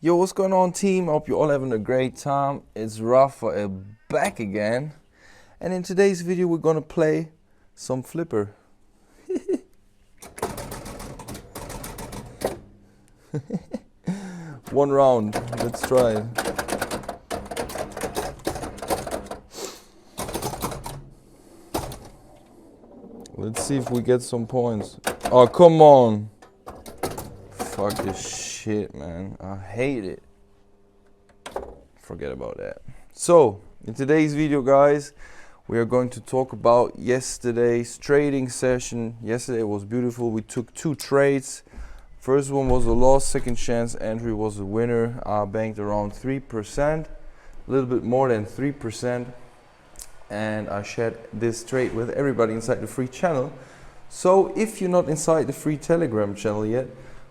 Yo, what's going on, team? Hope you're all having a great time. It's Rafa back again, and in today's video we're gonna play some flipper. One round, let's try it. Let's see if we get some points. Oh, come on. Fuck this shit, man. I hate it. Forget about that. So, in today's video, guys, we are going to talk about yesterday's trading session. Yesterday was beautiful. We took 2 trades. First one was a loss, second chance entry was a winner. I banked around 3%, a little bit more than 3%. And I shared this trade with everybody inside the free channel. So if you're not inside the free Telegram channel yet,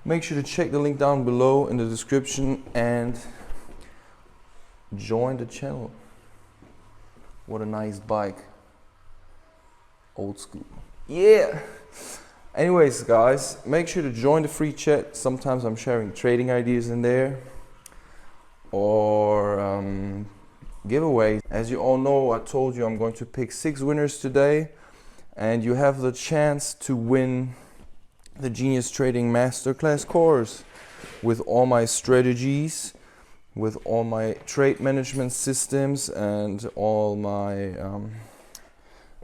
make sure to check the link down below in the description and join the channel. What a nice bike. Old school. Yeah. Anyways, guys, make sure to join the free chat. Sometimes I'm sharing trading ideas in there or giveaways. As you all know, I told you I'm going to pick 6 winners today, and you have the chance to win the Genius Trading Masterclass course with all my strategies, with all my trade management systems and all my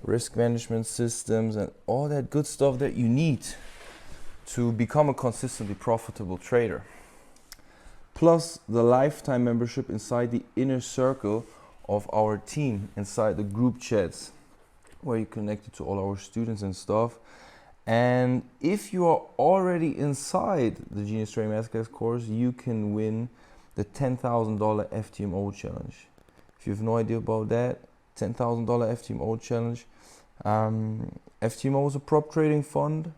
risk management systems and all that good stuff that you need to become a consistently profitable trader. Plus the lifetime membership inside the inner circle of our team, inside the group chats where you're connected to all our students and stuff. And if you are already inside the Genius Trading Masterclass course, you can win the $10,000 FTMO challenge. If you have no idea about that, $10,000 FTMO challenge. FTMO is a prop trading fund,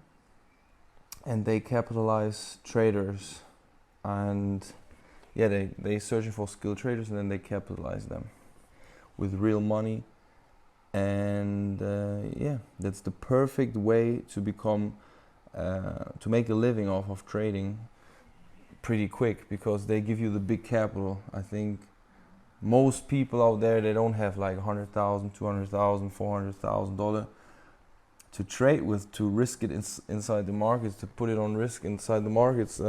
and they capitalize traders, and yeah, they searching for skilled traders, and then they capitalize them with real money. And yeah, that's the perfect way to become to make a living off of trading pretty quick, because they give you the big capital. I think most people out there, they don't have like $100,000, $200,000, $400,000 to trade with, to risk it inside the markets, to put it on risk inside the markets.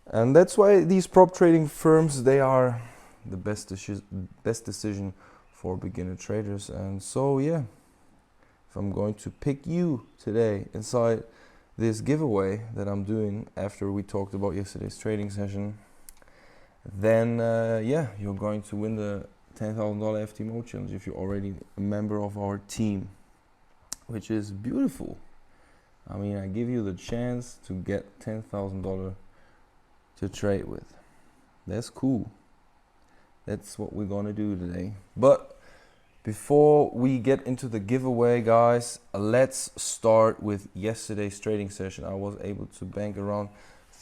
And that's why these prop trading firms, they are the best decision for beginner traders. And so yeah, if I'm going to pick you today inside this giveaway that I'm doing after we talked about yesterday's trading session, then yeah, you're going to win the $10,000 FTMO challenge if you're already a member of our team, which is beautiful. I mean, I give you the chance to get $10,000 to trade with. That's cool. That's what we're gonna do today. But before we get into the giveaway, guys, let's start with yesterday's trading session. I was able to bank around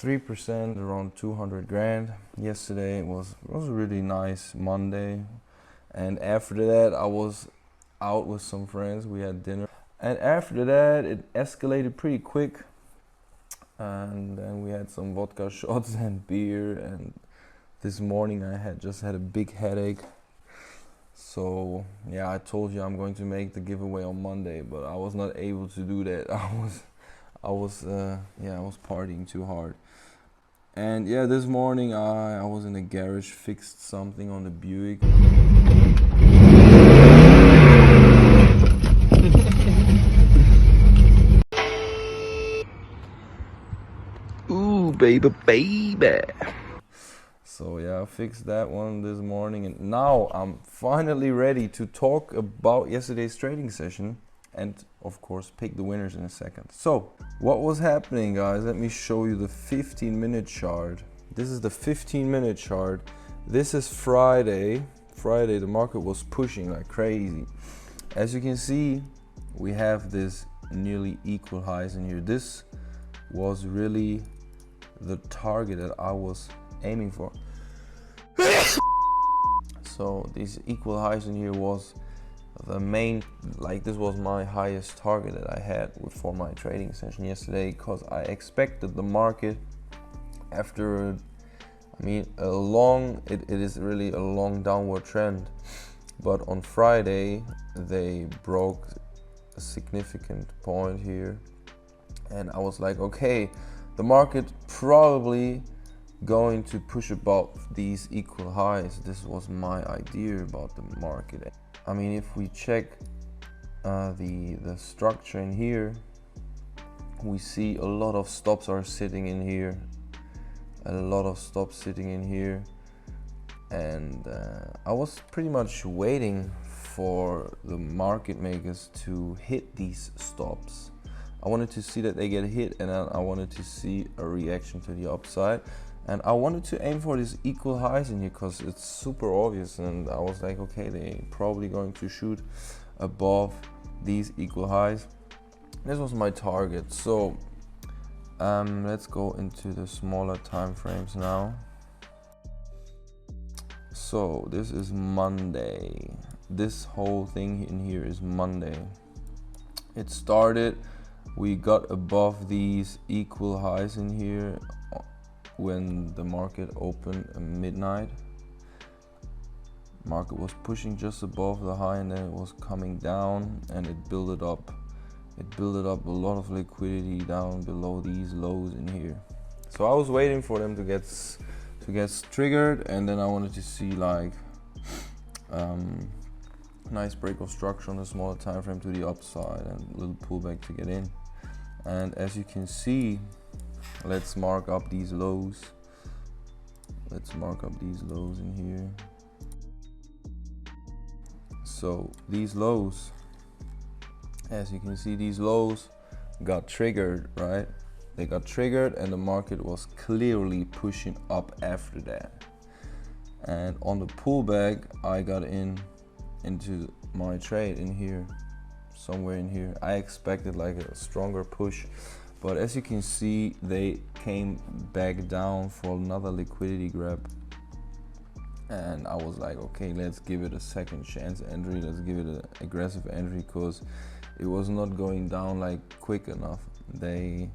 3%, around 200 grand. Yesterday was a really nice Monday, and after that I was out with some friends. We had dinner, and after that it escalated pretty quick, and then we had some vodka shots and beer, and this morning I just had a big headache. So yeah, I told you I'm going to make the giveaway on Monday, but I was not able to do that. I was partying too hard. And yeah, this morning I was in the garage, fixed something on the Buick. Ooh, baby. So yeah, I fixed that one this morning, and now I'm finally ready to talk about yesterday's trading session and of course pick the winners in a second. So what was happening, guys? Let me show you the 15-minute chart. This is the 15-minute chart. This is Friday. The market was pushing like crazy. As you can see, we have this nearly equal highs in here. This was really the target that I was aiming for. So these equal highs in here was the main, like this was my highest target that I had for my trading session yesterday, because I expected the market after I mean, it is really a long downward trend, but on Friday they broke a significant point here, and I was like, okay, the market probably going to push above these equal highs. This was my idea about the market. I mean, if we check the structure in here, we see a lot of stops are sitting in here, and I was pretty much waiting for the market makers to hit these stops. I wanted to see that they get hit, and then I wanted to see a reaction to the upside, and I wanted to aim for these equal highs in here because it's super obvious, and I was like, okay, they probably going to shoot above these equal highs. This was my target. So let's go into the smaller time frames now. So this is Monday. This whole thing in here is Monday. It started, we got above these equal highs in here when the market opened at midnight. Market was pushing just above the high, and then it was coming down, and it built up a lot of liquidity down below these lows in here. So I was waiting for them to get triggered, and then I wanted to see like nice break of structure on the smaller time frame to the upside and a little pullback to get in. And as you can see, let's mark up these lows. Let's mark up these lows in here. So these lows, as you can see, these lows got triggered, right? They got triggered, and the market was clearly pushing up after that. And on the pullback, I got into my trade in here, somewhere in here. I expected like a stronger push, but as you can see, they came back down for another liquidity grab. And I was like, okay, let's give it a second chance entry. Let's give it an aggressive entry, because it was not going down like quick enough. They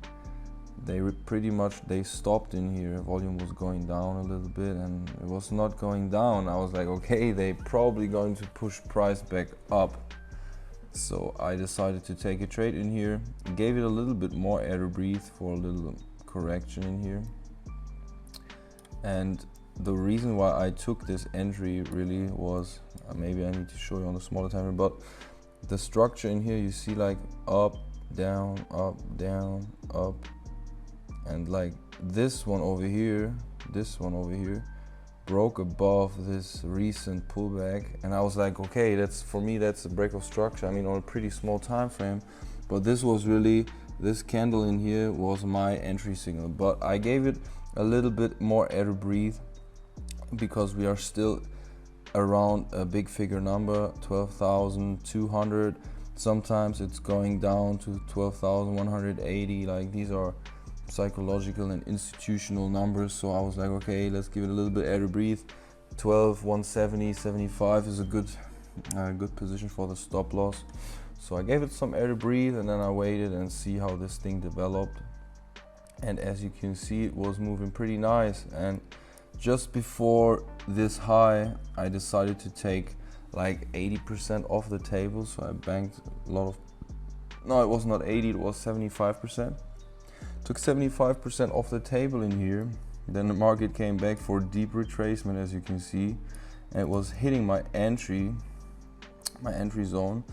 pretty much stopped in here. Volume was going down a little bit, and it was not going down. I was like, okay, they probably going to push price back up. So I decided to take a trade in here. Gave it a little bit more air to breathe for a little correction in here. And the reason why I took this entry really was, maybe I need to show you on the smaller time frame, but the structure in here, you see like up, down, up, and like this one over here broke above this recent pullback, and I was like, okay, that's, for me, that's a break of structure. I mean, on a pretty small time frame, but this was really, this candle in here was my entry signal. But I gave it a little bit more air to breathe, because we are still around a big figure number, 12,200. Sometimes it's going down to 12,180. Like, these are psychological and institutional numbers. So I was like, okay, let's give it a little bit air to breathe. 12,170, 75 is a good position for the stop loss. So I gave it some air to breathe, and then I waited and see how this thing developed. And as you can see, it was moving pretty nice. And just before this high, I decided to take like 80% off the table. So I banked a lot of, no, it was not 80, it was 75%. Took 75% off the table in here. Then the market came back for deep retracement, as you can see, and it was hitting my entry zone.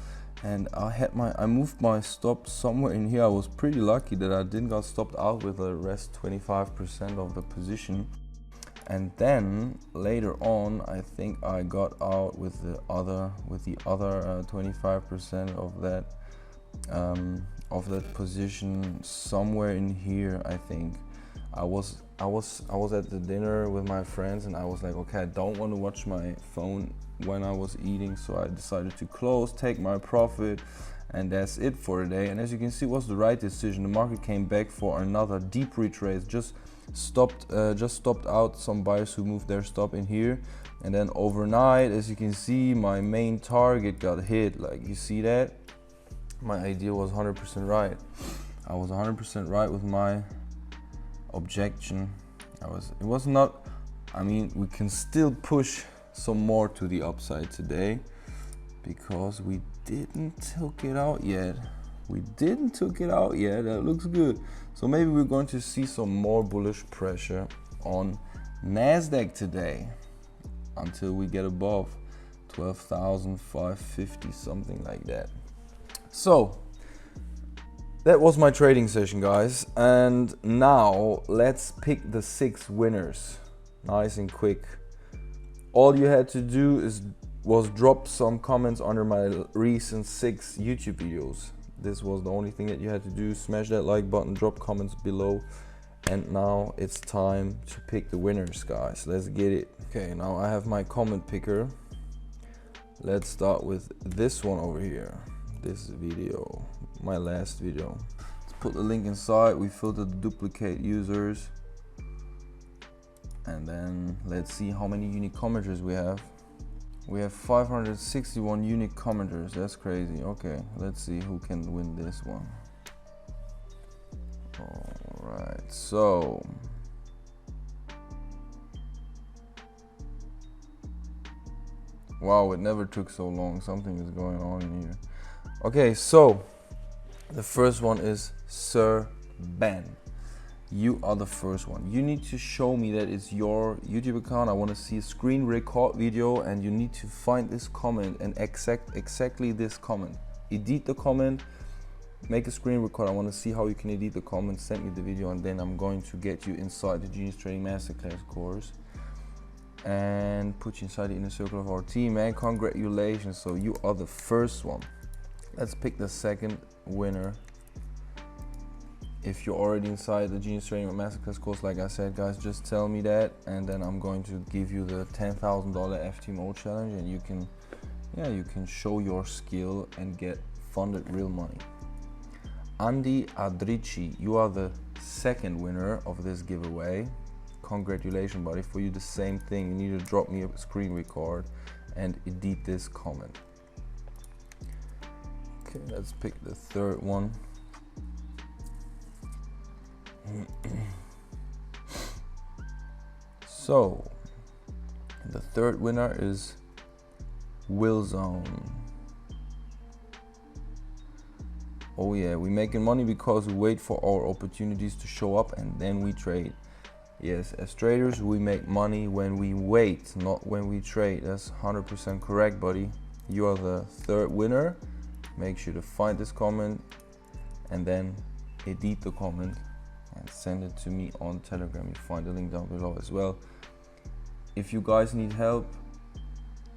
And I moved my stop somewhere in here. I was pretty lucky that I didn't got stopped out with the rest 25% of the position. And then later on, I think I got out with the other 25% of that position somewhere in here. I think I was at the dinner with my friends, and I was like, okay, I don't want to watch my phone when I was eating, so I decided to close, take my profit, and that's it for the day. And as you can see, it was the right decision. The market came back for another deep retrace, just stopped out some buyers who moved their stop in here. And then overnight, as you can see, my main target got hit. Like, you see that? My idea was 100% right. I was 100% right with my objection. It was not I mean, we can still push some more to the upside today because we didn't took it out yet. That looks good. So maybe we're going to see some more bullish pressure on Nasdaq today until we get above 12,550, something like that. So that was my trading session, guys, and now let's pick the 6 winners. Nice and quick. All you had to do was drop some comments under my recent 6 YouTube videos. This was the only thing that you had to do. Smash that like button, drop comments below, and now it's time to pick the winners, guys. Let's get it. Okay, now I have my comment picker. Let's start with this one over here. This video, my last video. Let's put the link inside. We filtered the duplicate users, and then let's see how many unique commenters we have. We have 561 unique commenters. That's crazy. Okay, let's see who can win this one. All right, so wow, it never took so long. Something is going on in here. Okay, so the first one is Sir Ben. You are the first one. You need to show me that it's your YouTube account. I want to see a screen record video, and you need to find this comment and exactly this comment. Edit the comment, make a screen record. I want to see how you can edit the comment. Send me the video, and then I'm going to get you inside the Genius Trading Masterclass course and put you inside the inner circle of our team, man. Congratulations. So you are the first one. Let's pick the second winner. If you're already inside the Genius Trading Masterclass course, like I said, guys, just tell me that, and then I'm going to give you the $10,000 FTMO challenge, and you can show your skill and get funded real money. Andy Adrici, you are the second winner of this giveaway. Congratulations, buddy. For you, the same thing. You need to drop me a screen record and edit this comment. Okay, let's pick the third one. So the third winner is Willzone. Oh yeah, we're making money because we wait for our opportunities to show up and then we trade. Yes, as traders we make money when we wait, not when we trade. That's 100% correct, buddy. You are the third winner. Make sure to find this comment and then edit the comment and send it to me on Telegram. You find the link down below as well. If you guys need help,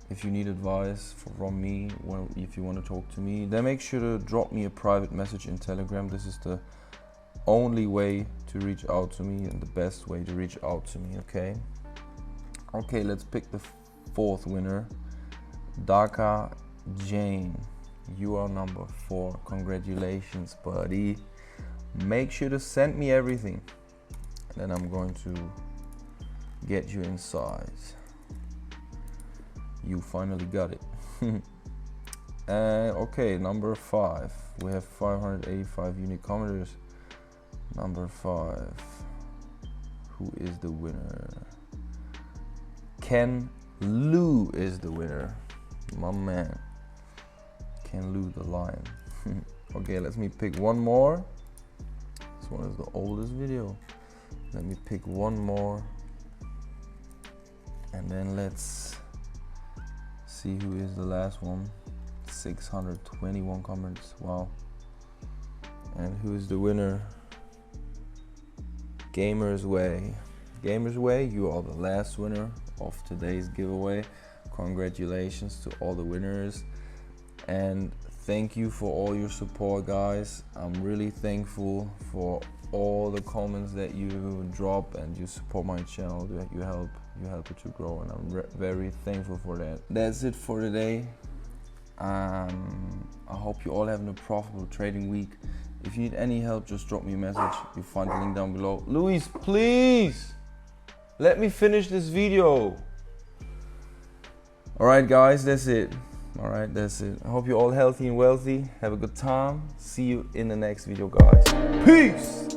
if you need advice from me, if you want to talk to me, then make sure to drop me a private message in Telegram. This is the only way to reach out to me and the best way to reach out to me. Okay, let's pick the fourth winner. Daka Jane, you are number 4. Congratulations, buddy. Make sure to send me everything, and then I'm going to get you inside. You finally got it. Okay, number 5. We have 585 unique commenters. Number 5. Who is the winner? Ken Liu is the winner. My man. Ken Liu the lion. Okay, let me pick one more. This one is the oldest video. Let me pick one more, and then let's see who is the last one. 621 comments. Wow. And who is the winner? Gamers Way. Gamers Way, you are the last winner of today's giveaway. Congratulations to all the winners, and thank you for all your support, guys. I'm really thankful for all the comments that you drop, and you support my channel, that you help it to grow, and I'm very thankful for that. That's it for today. I hope you all having a profitable trading week. If you need any help, just drop me a message. You'll find the link down below. Luis, please let me finish this video. All right, guys, that's it. All right, that's it. I hope you're all healthy and wealthy. Have a good time. See you in the next video, guys. Peace.